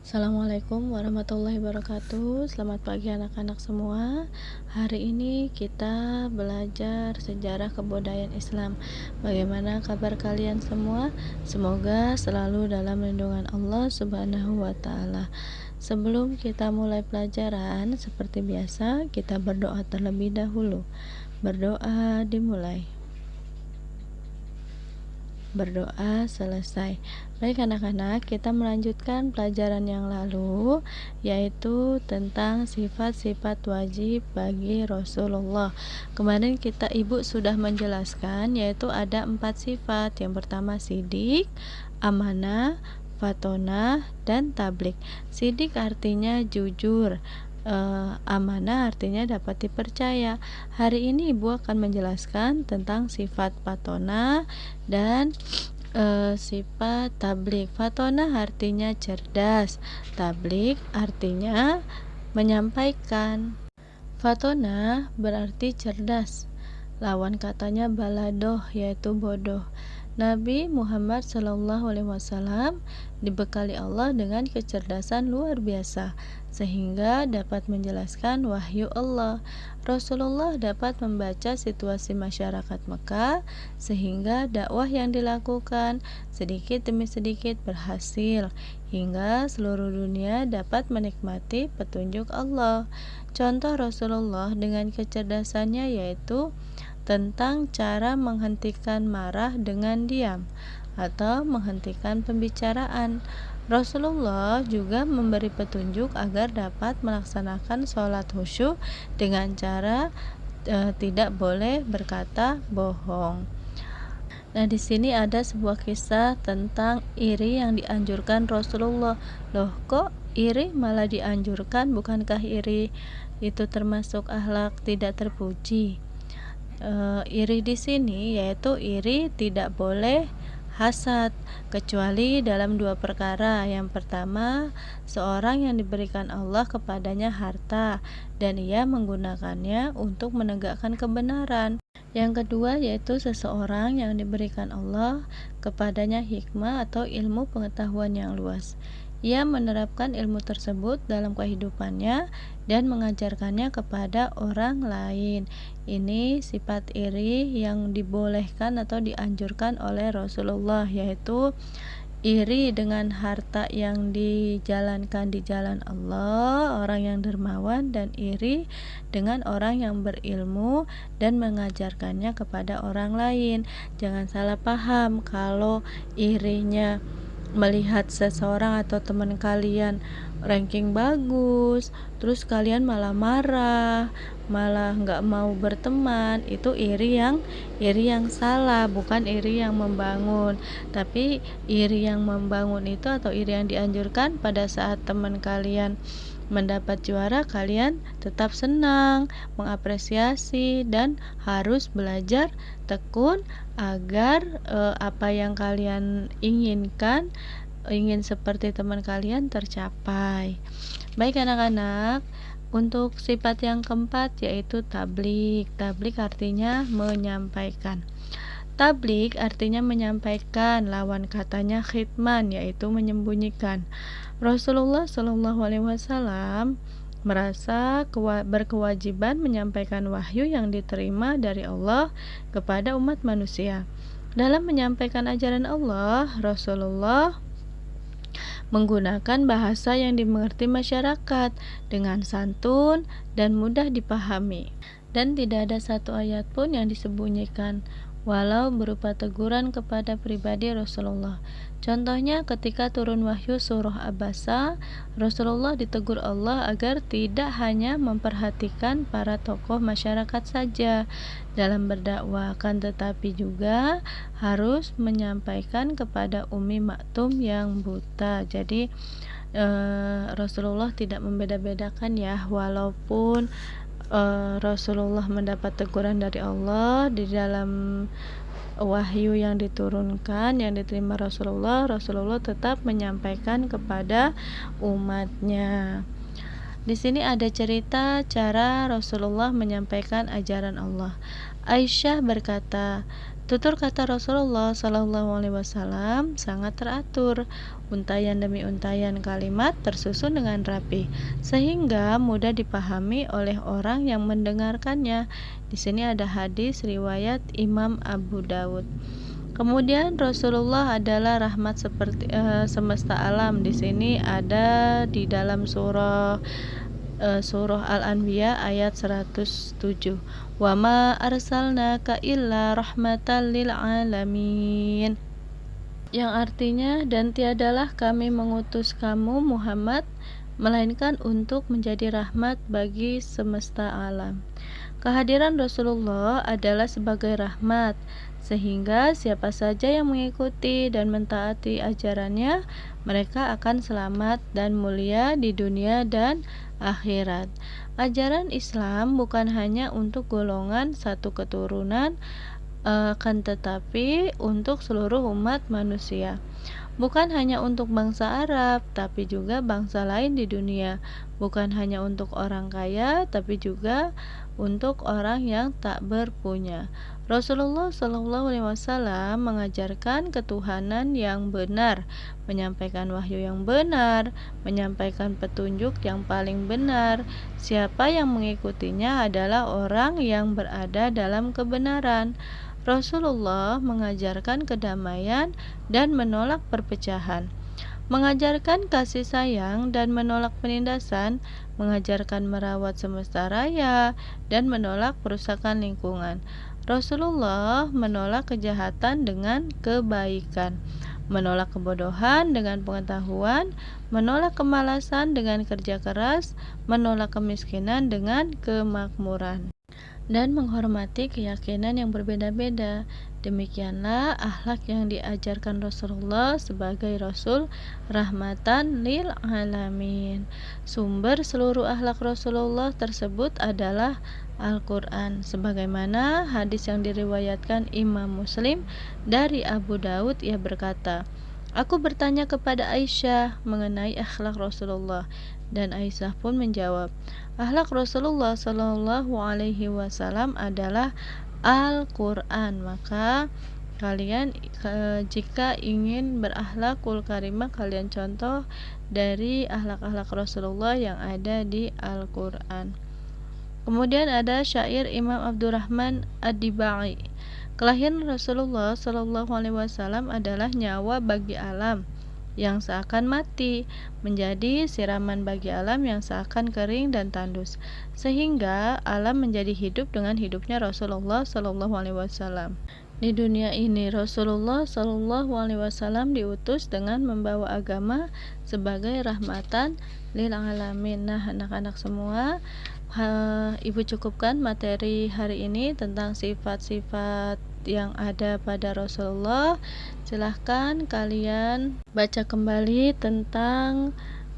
Assalamualaikum warahmatullahi wabarakatuh. Selamat pagi anak-anak semua. Hari ini kita belajar sejarah kebudayaan Islam. Bagaimana kabar kalian semua? Semoga selalu dalam lindungan Allah Subhanahu wa taala. Sebelum kita mulai pelajaran, seperti biasa kita berdoa terlebih dahulu. Berdoa dimulai. Berdoa selesai. Baik anak-anak, kita melanjutkan pelajaran yang lalu, yaitu tentang sifat-sifat wajib bagi Rasulullah. Kemarin ibu sudah menjelaskan, yaitu ada 4 sifat. Yang pertama sidik, amanah, fatonah, dan tablik. Sidik artinya jujur, amanah artinya dapat dipercaya. Hari ini ibu akan menjelaskan tentang sifat fatonah dan sifat tablik. Fatonah artinya cerdas, tablik artinya menyampaikan. Fatonah berarti cerdas, lawan katanya baladoh, yaitu bodoh. Nabi Muhammad SAW dibekali Allah dengan kecerdasan luar biasa, sehingga dapat menjelaskan wahyu Allah. Rasulullah dapat membaca situasi masyarakat Mekah, sehingga dakwah yang dilakukan sedikit demi sedikit berhasil, hingga seluruh dunia dapat menikmati petunjuk Allah. Contoh Rasulullah dengan kecerdasannya yaitu tentang cara menghentikan marah dengan diam atau menghentikan pembicaraan. Rasulullah juga memberi petunjuk agar dapat melaksanakan sholat khusyuk dengan cara tidak boleh berkata bohong. Nah, di sini ada sebuah kisah tentang iri yang dianjurkan Rasulullah. Loh, kok iri malah dianjurkan? Bukankah iri itu termasuk akhlak tidak terpuji? Iri di sini yaitu iri tidak boleh hasad, kecuali dalam 2 perkara. Yang pertama, seorang yang diberikan Allah kepadanya harta dan ia menggunakannya untuk menegakkan kebenaran. Yang kedua yaitu seseorang yang diberikan Allah kepadanya hikmah atau ilmu pengetahuan yang luas. Ia menerapkan ilmu tersebut dalam kehidupannya dan mengajarkannya kepada orang lain. Ini sifat iri yang dibolehkan atau dianjurkan oleh Rasulullah, yaitu iri dengan harta yang dijalankan di jalan Allah, orang yang dermawan, dan iri dengan orang yang berilmu dan mengajarkannya kepada orang lain. Jangan salah paham kalau irinya melihat seseorang atau teman kalian ranking bagus, terus kalian malah marah, malah nggak mau berteman. Itu iri yang salah, bukan iri yang membangun. Tapi iri yang membangun itu atau iri yang dianjurkan pada saat teman kalian mendapat juara, kalian tetap senang, mengapresiasi, dan harus belajar tekun agar apa yang kalian inginkan, ingin seperti teman kalian, tercapai. Baik anak-anak, untuk sifat yang keempat yaitu tablik. Tablik artinya menyampaikan. Tablik artinya menyampaikan, lawan katanya khitman, yaitu menyembunyikan. Rasulullah SAW merasa berkewajiban menyampaikan wahyu yang diterima dari Allah kepada umat manusia. Dalam menyampaikan ajaran Allah, Rasulullah menggunakan bahasa yang dimengerti masyarakat dengan santun dan mudah dipahami. Dan tidak ada satu ayat pun yang disembunyikan, walau berupa teguran kepada pribadi Rasulullah. Contohnya ketika turun wahyu surah Abasa, Rasulullah ditegur Allah agar tidak hanya memperhatikan para tokoh masyarakat saja dalam berdakwah, tetapi juga harus menyampaikan kepada Ummi Maktum yang buta. Jadi Rasulullah tidak membeda-bedakan ya, walaupun Rasulullah mendapat teguran dari Allah di dalam wahyu yang diturunkan, yang diterima Rasulullah tetap menyampaikan kepada umatnya. Di sini ada cerita cara Rasulullah menyampaikan ajaran Allah. Aisyah berkata, Tutur kata Rasulullah Shallallahu Alaihi Wasallam sangat teratur, untayan demi untayan kalimat tersusun dengan rapi, sehingga mudah dipahami oleh orang yang mendengarkannya. Di sini ada hadis riwayat Imam Abu Dawud. Kemudian Rasulullah adalah rahmat seperti semesta alam. Di sini ada di dalam surah Al-Anbiya ayat 107. Wa ma arsalnaka illa rahmatan lil alamin. Yang artinya, dan tiadalah kami mengutus kamu Muhammad melainkan untuk menjadi rahmat bagi semesta alam. Kehadiran Rasulullah adalah sebagai rahmat, sehingga siapa saja yang mengikuti dan mentaati ajarannya, mereka akan selamat dan mulia di dunia dan akhirat. Ajaran Islam bukan hanya untuk golongan satu keturunan, akan tetapi untuk seluruh umat manusia. Bukan hanya untuk bangsa Arab, tapi juga bangsa lain di dunia. Bukan hanya untuk orang kaya, tapi juga untuk orang yang tak berpunya. Rasulullah Shallallahu Alaihi Wasallam mengajarkan ketuhanan yang benar, menyampaikan wahyu yang benar, menyampaikan petunjuk yang paling benar. Siapa yang mengikutinya adalah orang yang berada dalam kebenaran. Rasulullah mengajarkan kedamaian dan menolak perpecahan, mengajarkan kasih sayang dan menolak penindasan, mengajarkan merawat semesta raya dan menolak perusakan lingkungan. Rasulullah menolak kejahatan dengan kebaikan, menolak kebodohan dengan pengetahuan, menolak kemalasan dengan kerja keras, menolak kemiskinan dengan kemakmuran, dan menghormati keyakinan yang berbeda-beda. Demikianlah akhlak yang diajarkan Rasulullah sebagai Rasul rahmatan lil alamin. Sumber seluruh akhlak Rasulullah tersebut adalah Al-Quran, sebagaimana hadis yang diriwayatkan Imam Muslim dari Abu Daud. Ia berkata, aku bertanya kepada Aisyah mengenai akhlak Rasulullah, dan Aisyah pun menjawab, akhlak Rasulullah Shallallahu Alaihi Wasallam adalah Al-Quran. Maka kalian jika ingin berakhlakul karimah, kalian contoh dari akhlak-akhlak Rasulullah yang ada di Al-Quran. Kemudian ada syair Imam Abdurrahman Ad-Dibai. Kelahiran Rasulullah Shallallahu Alaihi Wasallam adalah nyawa bagi alam yang seakan mati, menjadi siraman bagi alam yang seakan kering dan tandus, sehingga alam menjadi hidup dengan hidupnya Rasulullah Shallallahu Alaihi Wasallam. Di dunia ini Rasulullah Shallallahu Alaihi Wasallam diutus dengan membawa agama sebagai rahmatan lil alamin. Nah, anak-anak semua, Ibu cukupkan materi hari ini tentang sifat-sifat yang ada pada Rasulullah. Silahkan kalian baca kembali tentang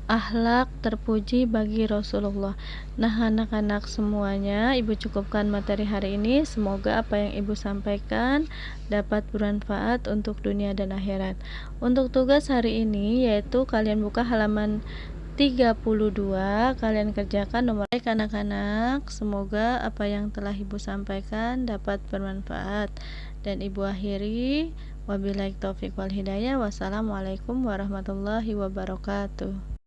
akhlak terpuji bagi Rasulullah. Nah, anak-anak semuanya, Ibu cukupkan materi hari ini. Semoga apa yang Ibu sampaikan dapat bermanfaat untuk dunia dan akhirat. Untuk tugas hari ini yaitu kalian buka halaman 32, kalian kerjakan nomor. Baik anak-anak, semoga apa yang telah Ibu sampaikan dapat bermanfaat, dan Ibu akhiri wabillahi taufiq wal hidayah. Wassalamualaikum warahmatullahi wabarakatuh.